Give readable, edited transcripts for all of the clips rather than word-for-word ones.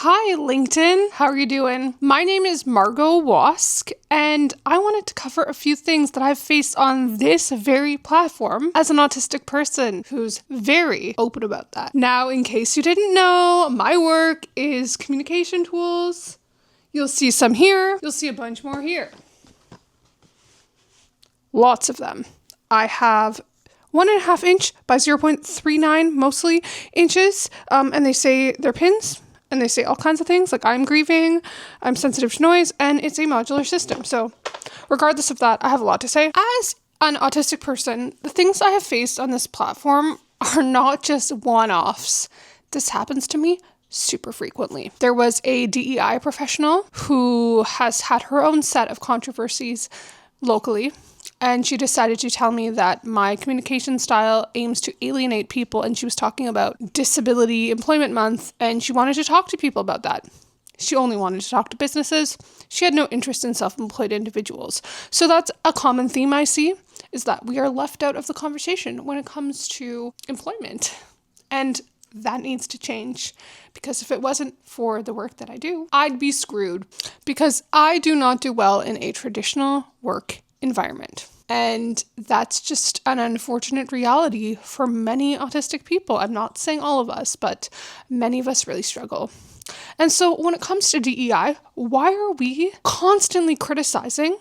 Hi, LinkedIn. How are you doing? My name is Margot Wask, and I wanted to cover a few things that I've faced on this very platform as an autistic person who's very open about that. Now, in case you didn't know, my work is communication tools. You'll see some here. You'll see a bunch more here. Lots of them. I have 1.5 inch by 0.39 mostly inches, and they say they're pins. And they say all kinds of things like I'm grieving, I'm sensitive to noise, and it's a modular system. So regardless of that, I have a lot to say. As an autistic person, the things I have faced on this platform are not just one-offs. This happens to me super frequently. There was a DEI professional who has had her own set of controversies locally. And she decided to tell me that my communication style aims to alienate people. And she was talking about Disability Employment Month. And she wanted to talk to people about that. She only wanted to talk to businesses. She had no interest in self-employed individuals. So that's a common theme I see, is that we are left out of the conversation when it comes to employment. And that needs to change, because if it wasn't for the work that I do, I'd be screwed, because I do not do well in a traditional work environment. And that's just an unfortunate reality for many autistic people. I'm not saying all of us, but many of us really struggle. And so when it comes to DEI, why are we constantly criticizing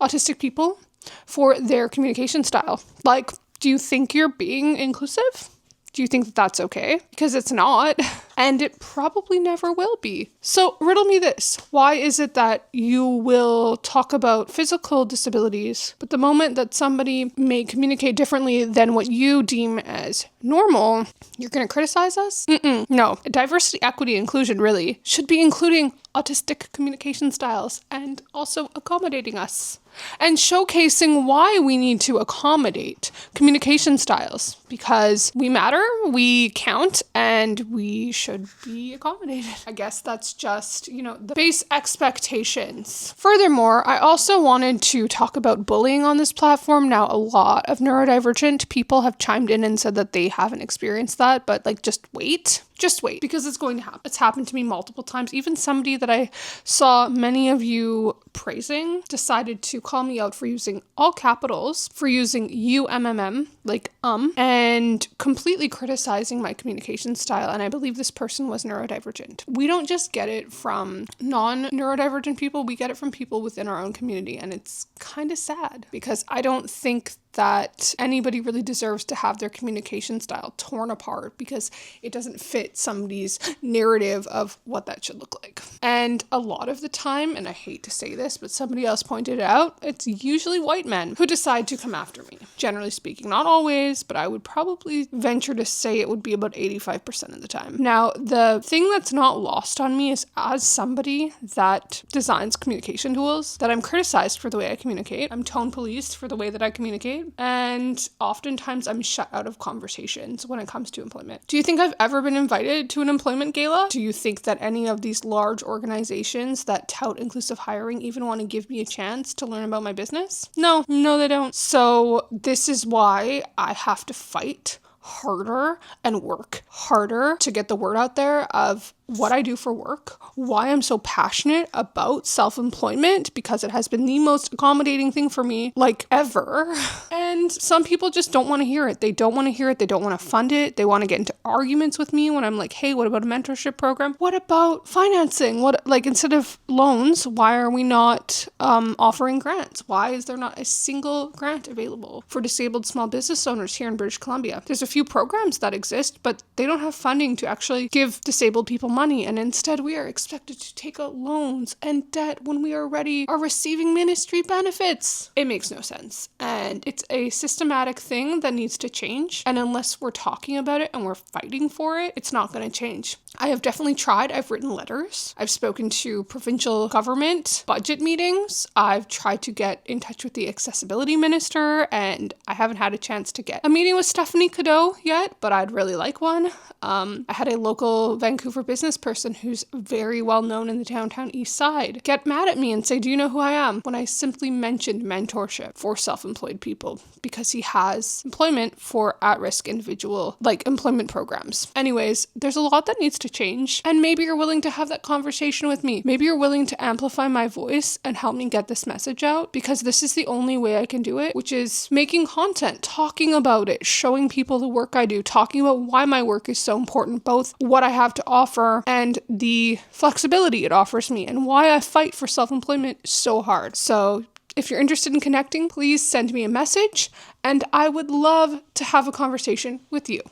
autistic people for their communication style? Like, do you think you're being inclusive? Do you think that that's okay? Because it's not, and it probably never will be. So riddle me this. Why is it that you will talk about physical disabilities, but the moment that somebody may communicate differently than what you deem as normal, you're going to criticize us? No. Diversity, equity, inclusion really should be including autistic communication styles and also accommodating us and showcasing why we need to accommodate communication styles, because we matter, we count, and we should be accommodated. I guess that's just, the base expectations. Furthermore, I also wanted to talk about bullying on this platform. Now, a lot of neurodivergent people have chimed in and said that they haven't experienced that, but just wait. Just wait, because it's going to happen. It's happened to me multiple times. Even somebody that I saw many of you praising decided to call me out for using all capitals, for using UMMM, and completely criticizing my communication style. And I believe this person was neurodivergent. We don't just get it from non-neurodivergent people. We get it from people within our own community. And it's kind of sad, because I don't think that anybody really deserves to have their communication style torn apart because it doesn't fit somebody's narrative of what that should look like. And a lot of the time, and I hate to say this, but somebody else pointed it out, it's usually white men who decide to come after me. Generally speaking, not always, but I would probably venture to say it would be about 85% of the time. Now, the thing that's not lost on me is, as somebody that designs communication tools, that I'm criticized for the way I communicate. I'm tone policed for the way that I communicate. And oftentimes I'm shut out of conversations when it comes to employment. Do you think I've ever been invited to an employment gala? Do you think that any of these large organizations that tout inclusive hiring even want to give me a chance to learn about my business? No, they don't. So this is why I have to fight harder and work harder to get the word out there of what I do for work, why I'm so passionate about self-employment, because it has been the most accommodating thing for me, ever. And some people just don't want to hear it. They don't want to hear it. They don't want to fund it. They want to get into arguments with me when I'm like, hey, what about a mentorship program? What about financing? Instead of loans, why are we not offering grants? Why is there not a single grant available for disabled small business owners here in British Columbia? There's a few programs that exist, but they don't have funding to actually give disabled people money, and instead we are expected to take out loans and debt when we already are receiving ministry benefits. It makes no sense, and it's a systematic thing that needs to change, and unless we're talking about it and we're fighting for it, it's not going to change. I have definitely tried. I've written letters. I've spoken to provincial government budget meetings. I've tried to get in touch with the accessibility minister, and I haven't had a chance to get a meeting with Stephanie Cadeau yet, but I'd really like one. I had a local Vancouver business person who's very well known in the downtown east side get mad at me and say, do you know who I am? When I simply mentioned mentorship for self-employed people. because he has employment for at-risk individual, like employment programs. Anyways, there's a lot that needs to change, and maybe you're willing to have that conversation with me. Maybe you're willing to amplify my voice and help me get this message out, because this is the only way I can do it, which is making content, talking about it, showing people the work I do, talking about why my work is so important, both what I have to offer and the flexibility it offers me, and why I fight for self-employment so hard. So if you're interested in connecting, please send me a message, and I would love to have a conversation with you.